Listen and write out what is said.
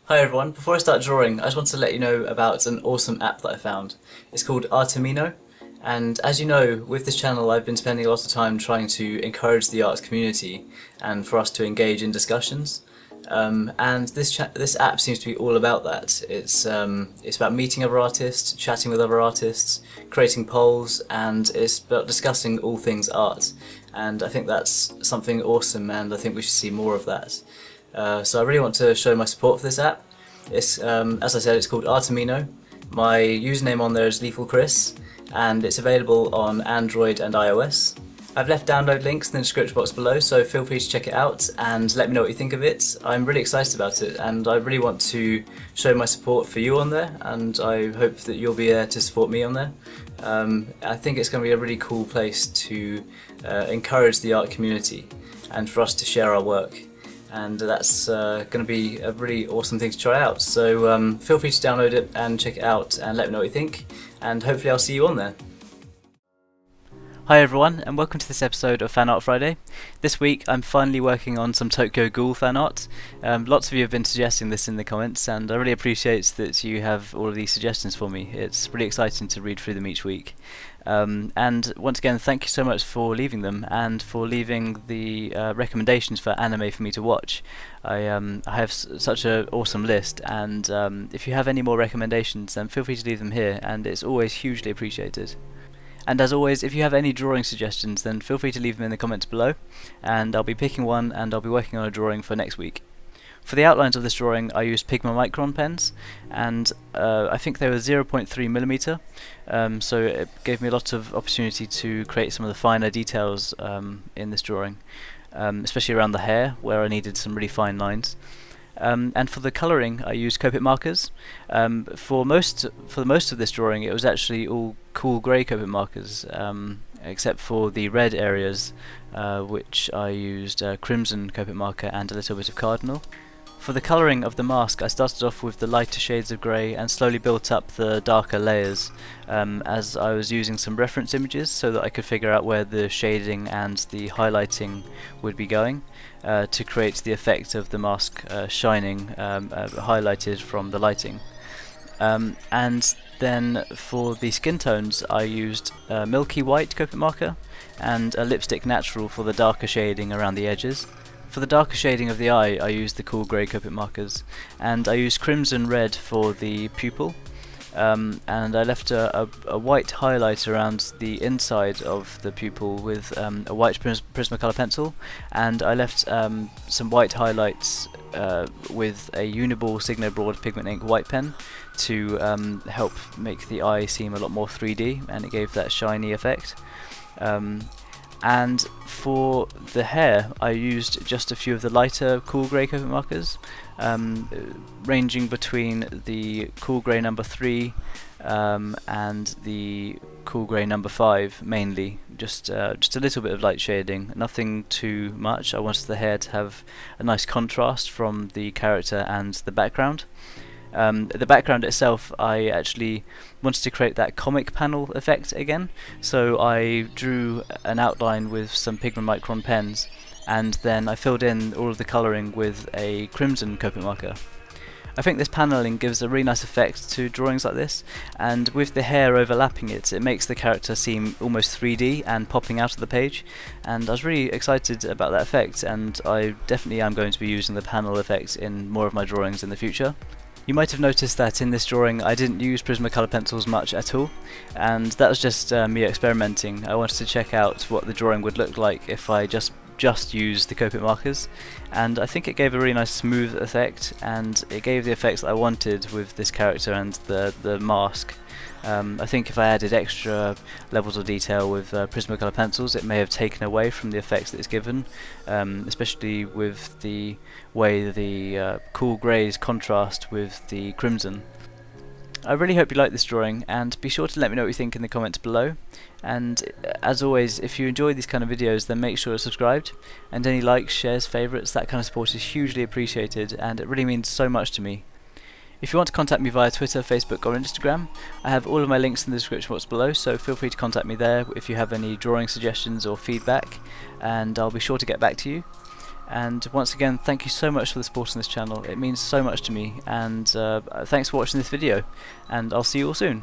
Hi everyone, before I start drawing, I just want to let you know about an awesome app that I found. It's called AMINO, and as you know, with this channel I've been spending a lot of time trying to encourage the arts community and for us to engage in discussions. And this app seems to be all about that. It's about meeting other artists, chatting with other artists, creating polls, and it's about discussing all things art. And I think that's something awesome, and I think we should see more of that. So I really want to show my support for this app. As I said, it's called Artemino. My username on there is Lethal Chris, and it's available on Android and iOS. I've left download links in the description box below, so feel free to check it out and let me know what you think of it. I'm really excited about it, and I really want to show my support for you on there, and I hope that you'll be there to support me on there. I think it's going to be a really cool place to encourage the art community and for us to share our work. And that's going to be a really awesome thing to try out. So feel free to download it and check it out and let me know what you think, and hopefully I'll see you on there. Hi everyone, and welcome to this episode of Fan Art Friday. This week I'm finally working on some Tokyo Ghoul fan art. Lots of you have been suggesting this in the comments, and I really appreciate that you have all of these suggestions for me. It's really exciting to read through them each week. And once again, thank you so much for leaving them and for leaving the recommendations for anime for me to watch. I have such an awesome list, and if you have any more recommendations, then feel free to leave them here, and it's always hugely appreciated. And as always, if you have any drawing suggestions, then feel free to leave them in the comments below, and I'll be picking one and I'll be working on a drawing for next week. For the outlines of this drawing I used Pigma Micron pens, and I think they were 0.3mm, so it gave me a lot of opportunity to create some of the finer details in this drawing, especially around the hair where I needed some really fine lines. And for the colouring I used Copic markers. For most of this drawing it was actually all cool grey Copic markers, except for the red areas, which I used crimson Copic marker and a little bit of cardinal. For the colouring of the mask I started off with the lighter shades of grey and slowly built up the darker layers, as I was using some reference images so that I could figure out where the shading and the highlighting would be going, to create the effect of the mask shining, highlighted from the lighting. And then for the skin tones I used Milky White Copic marker and a Lipstick Natural for the darker shading around the edges. For the darker shading of the eye I used the cool grey Copic markers, and I used Crimson Red for the pupil, and I left a white highlight around the inside of the pupil with a white Prismacolor pencil, and I left some white highlights with a Uniball Signo Broad Pigment Ink white pen to help make the eye seem a lot more 3D, and it gave that shiny effect. And for the hair I used just a few of the lighter cool grey Copic markers, ranging between the cool grey number 3 and the cool grey number 5 mainly, just a little bit of light shading, nothing too much. I wanted the hair to have a nice contrast from the character and the background. The background itself, I actually wanted to create that comic panel effect again, so I drew an outline with some Pigma Micron pens, and then I filled in all of the colouring with a crimson Copic marker. I think this panelling gives a really nice effect to drawings like this, and with the hair overlapping it, it makes the character seem almost 3D and popping out of the page, and I was really excited about that effect, and I definitely am going to be using the panel effect in more of my drawings in the future. You might have noticed that in this drawing I didn't use Prismacolor pencils much at all, and that was just me experimenting. I wanted to check out what the drawing would look like if I just used the Copic markers, and I think it gave a really nice smooth effect, and it gave the effects that I wanted with this character and the mask. I think if I added extra levels of detail with Prismacolor pencils, it may have taken away from the effects that it's given, especially with the way the cool greys contrast with the crimson. I really hope you like this drawing, and be sure to let me know what you think in the comments below. And as always, if you enjoy these kind of videos, then make sure you're subscribed, and any likes, shares, favourites, that kind of support is hugely appreciated, and it really means so much to me. If you want to contact me via Twitter, Facebook or Instagram, I have all of my links in the description box below, so feel free to contact me there if you have any drawing suggestions or feedback, and I'll be sure to get back to you. And once again, thank you so much for the support on this channel. It means so much to me, and thanks for watching this video, and I'll see you all soon.